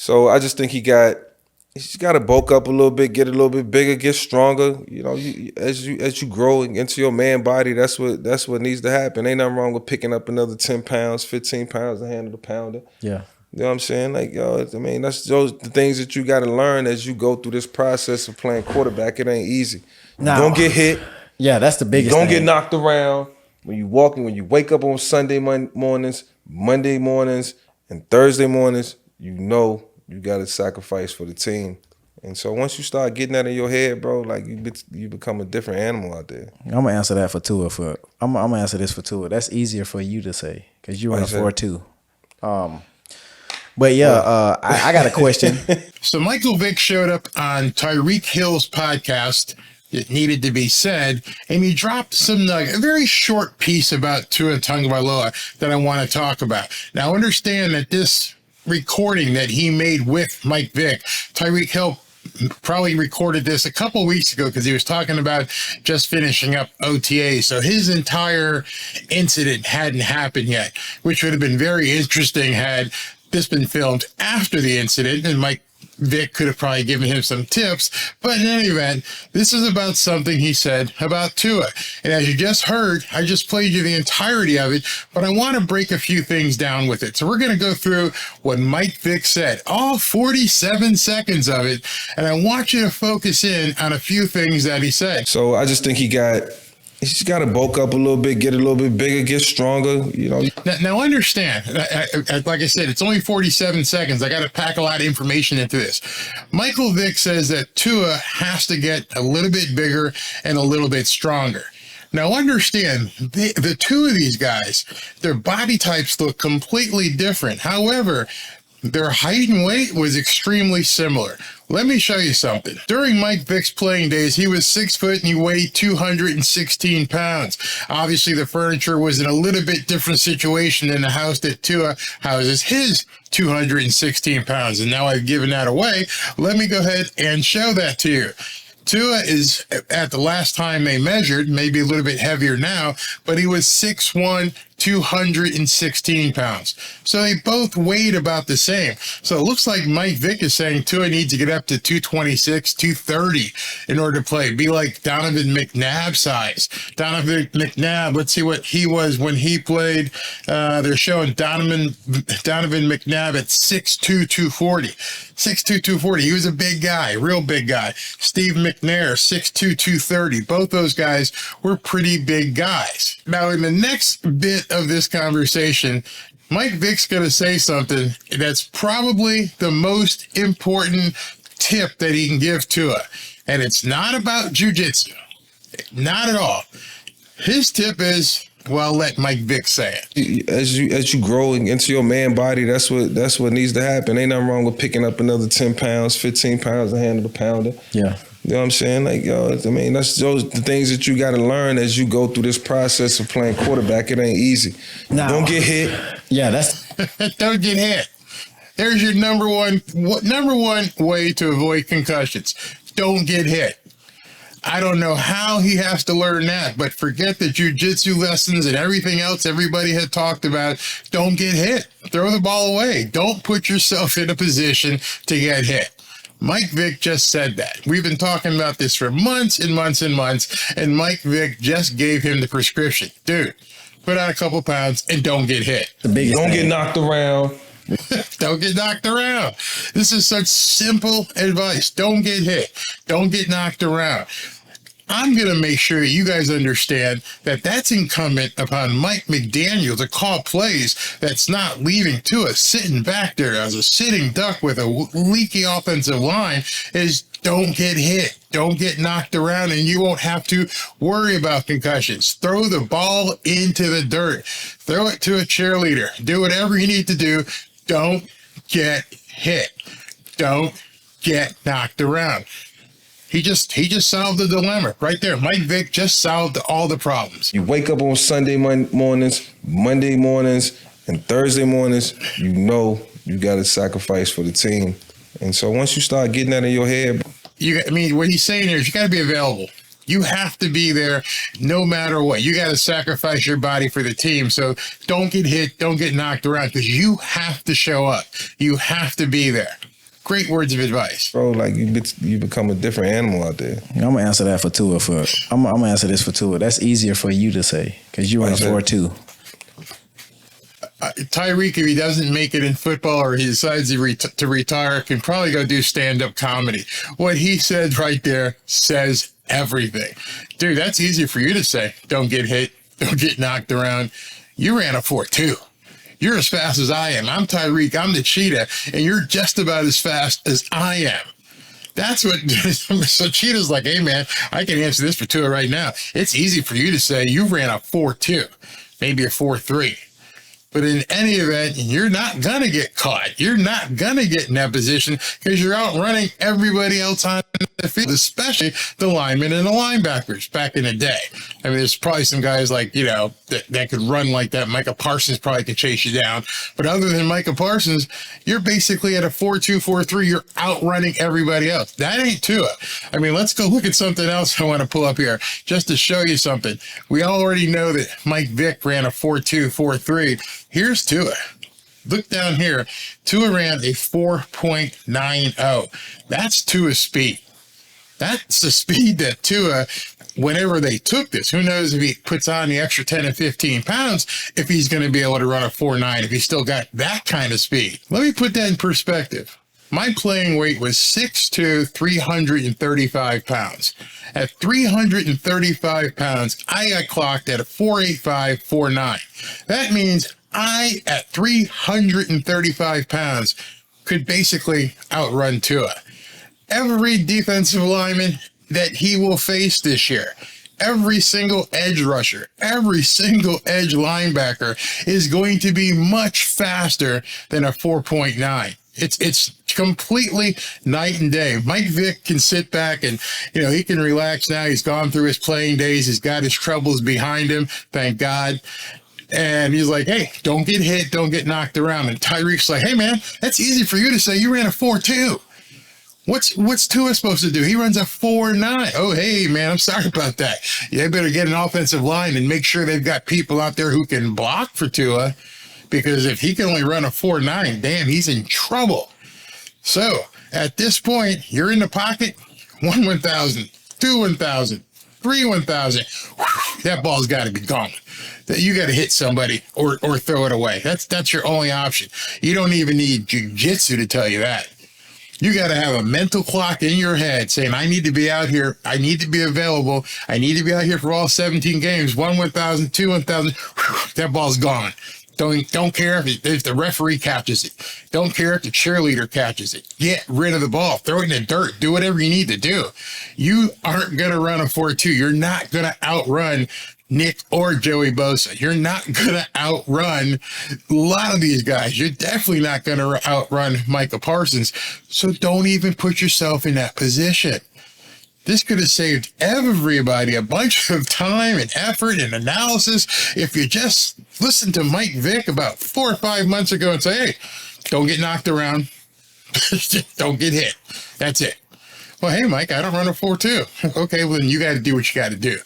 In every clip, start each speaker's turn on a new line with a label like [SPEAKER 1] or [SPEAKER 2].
[SPEAKER 1] So I just think he's got to bulk up a little bit, get a little bit bigger, get stronger. You know, as you grow into your man body, that's what needs to happen. Ain't nothing wrong with picking up another 10 pounds, 15 pounds to handle the pounder.
[SPEAKER 2] Yeah.
[SPEAKER 1] You know what I'm saying? Like, yo, I mean, that's those the things that you got to learn as you go through this process of playing quarterback. It ain't easy.
[SPEAKER 2] Now,
[SPEAKER 1] Don't get hit.
[SPEAKER 2] Yeah, that's the biggest
[SPEAKER 1] Don't
[SPEAKER 2] thing.
[SPEAKER 1] get knocked around when you wake up on Sunday mornings, Monday mornings, and Thursday mornings. You know you got to sacrifice for the team. And so once you start getting that in your head, bro, like you become a different animal out there.
[SPEAKER 2] I'm gonna answer that for Tua. I'm gonna answer this for Tua. That's easier for you to say because you run a 4.2. But yeah, I got a question.
[SPEAKER 3] So Michael Vick showed up on Tyreek Hill's podcast. It needed to be said, and he dropped a very short piece about Tua Tagovailoa that I want to talk about. Now, understand that this recording that he made with Mike Vick, Tyreek Hill probably recorded this a couple weeks ago because he was talking about just finishing up OTA. So his entire incident hadn't happened yet, which would have been very interesting had this been filmed after the incident, and Mike Vick could have probably given him some tips. But in any event, this is about something he said about Tua. And as you just heard, I just played you the entirety of it, but I want to break a few things down with it. So we're going to go through what Mike Vick said, all 47 seconds of it, and I want you to focus in on a few things that he said.
[SPEAKER 1] So I just think he's got to bulk up a little bit, get a little bit bigger, get stronger, you know.
[SPEAKER 3] Now understand, like I said, it's only 47 seconds. I got to pack a lot of information into this. Michael Vick says that Tua has to get a little bit bigger and a little bit stronger. Now understand, the two of these guys, their body types look completely different. However, their height and weight was extremely similar. Let me show you something. During Mike Vick's playing days, he was 6 foot and he weighed 216 pounds. Obviously, the furniture was in a little bit different situation than the house that Tua houses his 216 pounds. And now I've given that away. Let me go ahead and show that to you. Tua is, at the last time they measured, maybe a little bit heavier now, but he was 6'1", 216 pounds. So they both weighed about the same. So it looks like Mike Vick is saying Tua needs to get up to 226, 230 in order to play. Be like Donovan McNabb size. Donovan McNabb, let's see what he was when he played. They're showing Donovan McNabb at 6'2", 240. 6'2", 240. He was a big guy, real big guy. Steve McNair, 6'2", 230. Both those guys were pretty big guys. Now, in the next bit of this conversation, Mike Vick's going to say something that's probably the most important tip that he can give Tua. And it's not about jiu-jitsu. Not at all. His tip is, well, let Mike Vick say it.
[SPEAKER 1] As you grow into your man body, that's what needs to happen. Ain't nothing wrong with picking up another 10 pounds, 15 pounds to handle the pounder.
[SPEAKER 2] Yeah.
[SPEAKER 1] You know what I'm saying? Like, yo, I mean, that's those the things that you got to learn as you go through this process of playing quarterback. It ain't easy.
[SPEAKER 2] Now,
[SPEAKER 1] don't get hit.
[SPEAKER 2] Yeah, that's
[SPEAKER 3] don't get hit. There's your number one way to avoid concussions. Don't get hit. I don't know how he has to learn that, but forget the jiu-jitsu lessons and everything else everybody had talked about. Don't get hit. Throw the ball away. Don't put yourself in a position to get hit. Mike Vick just said that. We've been talking about this for months and months and months, and Mike Vick just gave him the prescription. Dude, put on a couple pounds and don't get hit.
[SPEAKER 1] Don't get knocked around.
[SPEAKER 3] Don't get knocked around. This is such simple advice. Don't get hit. Don't get knocked around. I'm going to make sure you guys understand that that's incumbent upon Mike McDaniel to call plays that's not leaving Tua sitting back there as a sitting duck with a leaky offensive line. Is don't get hit. Don't get knocked around, and you won't have to worry about concussions. Throw the ball into the dirt. Throw it to a cheerleader. Do whatever you need to do. Don't get hit. Don't get knocked around. He just solved the dilemma right there. Mike Vick just solved all the problems.
[SPEAKER 1] You wake up on Sunday mornings, Monday mornings, and Thursday mornings, you know you got to sacrifice for the team. And so once you start getting that in your head.
[SPEAKER 3] What he's saying here is you got to be available. You have to be there no matter what. You got to sacrifice your body for the team. So don't get hit. Don't get knocked around because you have to show up. You have to be there. Great words of advice.
[SPEAKER 1] Bro, like you become a different animal out there.
[SPEAKER 2] I'm gonna answer that for Tua. I'm gonna answer this for Tua. That's easier for you to say because you run 4.2.
[SPEAKER 3] Tyreek, if he doesn't make it in football or he decides to retire, can probably go do stand-up comedy. What he said right there says everything. Dude, that's easy for you to say. Don't get hit. Don't get knocked around. You ran a 4.2. You're as fast as I am. I'm Tyreek. I'm the cheetah. And you're just about as fast as I am. That's what, so Cheetah's like, hey, man, I can answer this for Tua right now. It's easy for you to say you ran a 4.2, maybe a 4.3. But in any event, you're not going to get caught. You're not going to get in that position because you're outrunning everybody else on the field, especially the linemen and the linebackers back in the day. I mean, there's probably some guys like, that could run like that. Micah Parsons probably could chase you down. But other than Micah Parsons, you're basically at a 4.2, 4.3. You're outrunning everybody else. That ain't Tua. I mean, let's go look at something else I want to pull up here just to show you something. We already know that Mike Vick ran a 4.2, 4.3. Here's Tua. Look down here. Tua ran a 4.90. That's Tua's speed. That's the speed that Tua, whenever they took this, who knows if he puts on the extra 10 and 15 pounds, if he's going to be able to run a 4.9, if he's still got that kind of speed. Let me put that in perspective. My playing weight was 6'2", 335 pounds. At 335 pounds, I got clocked at a 4.85, 4.9. That means I, at 335 pounds, could basically outrun Tua. Every defensive lineman that he will face this year, every single edge rusher, every single edge linebacker is going to be much faster than a 4.9. It's completely night and day. Mike Vick can sit back and, he can relax now. He's gone through his playing days. He's got his troubles behind him, thank God. And he's like, hey, don't get hit, don't get knocked around. And Tyreek's like, hey, man, that's easy for you to say. You ran a 4.2. What's Tua supposed to do? He runs a 4.9. Oh, hey, man, I'm sorry about that. You better get an offensive line and make sure they've got people out there who can block for Tua, because if he can only run a 4.9, damn, he's in trouble. So at this point, you're in the pocket, 1,000, 2,000, 3,000. That ball's got to be gone. You got to hit somebody or throw it away. That's your only option. You don't even need jiu-jitsu to tell you that. You got to have a mental clock in your head saying, I need to be out here. I need to be available. I need to be out here for all 17 games. 1,000, 2,000. That ball's gone. Don't care if the referee catches it. Don't care if the cheerleader catches it. Get rid of the ball. Throw it in the dirt. Do whatever you need to do. You aren't going to run a 4.2. You're not going to outrun Nick or Joey Bosa. You're not going to outrun a lot of these guys. You're definitely not going to outrun Micah Parsons. So don't even put yourself in that position. This could have saved everybody a bunch of time and effort and analysis if you just listened to Mike Vick about 4 or 5 months ago and say, hey, don't get knocked around. Don't get hit. That's it. Well, hey, Mike, I don't run a 4.2. Okay, well, then you got to do what you got to do,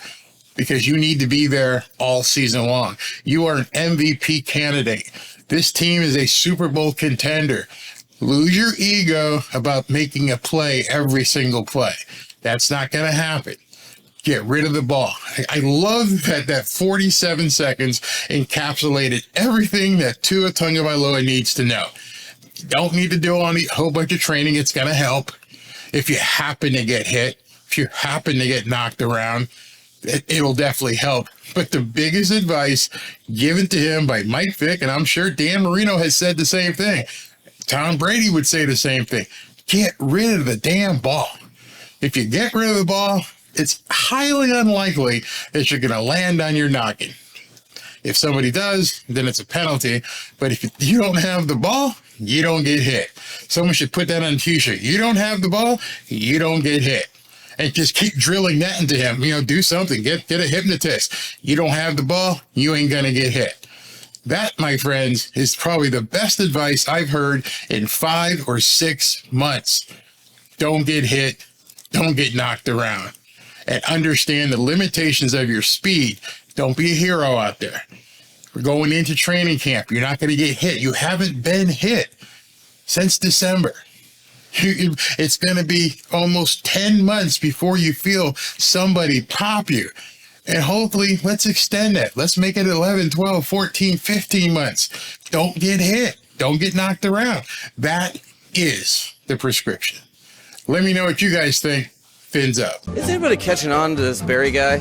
[SPEAKER 3] because you need to be there all season long. You are an MVP candidate. This team is a Super Bowl contender. Lose your ego about making a play every single play. That's not going to happen. Get rid of the ball. I love that 47 seconds encapsulated everything that Tua Tagovailoa needs to know. You don't need to do a whole bunch of training. It's going to help. If you happen to get hit, if you happen to get knocked around, it'll definitely help. But the biggest advice given to him by Mike Vick, and I'm sure Dan Marino has said the same thing. Tom Brady would say the same thing. Get rid of the damn ball. If you get rid of the ball, it's highly unlikely that you're going to land on your noggin. If somebody does, then it's a penalty. But if you don't have the ball, you don't get hit. Someone should put that on a t-shirt. You don't have the ball, you don't get hit. And just keep drilling that into him. Do something. Get a hypnotist. You don't have the ball, you ain't going to get hit. That, my friends, is probably the best advice I've heard in 5 or 6 months. Don't get hit. Don't get knocked around. And understand the limitations of your speed. Don't be a hero out there. We're going into training camp. You're not going to get hit. You haven't been hit since December. It's going to be almost 10 months before you feel somebody pop you. And hopefully, let's extend that. Let's make it 11, 12, 14, 15 months. Don't get hit. Don't get knocked around. That is the prescription. Let me know what you guys think. Fins up.
[SPEAKER 4] Is anybody catching on to this Barry guy?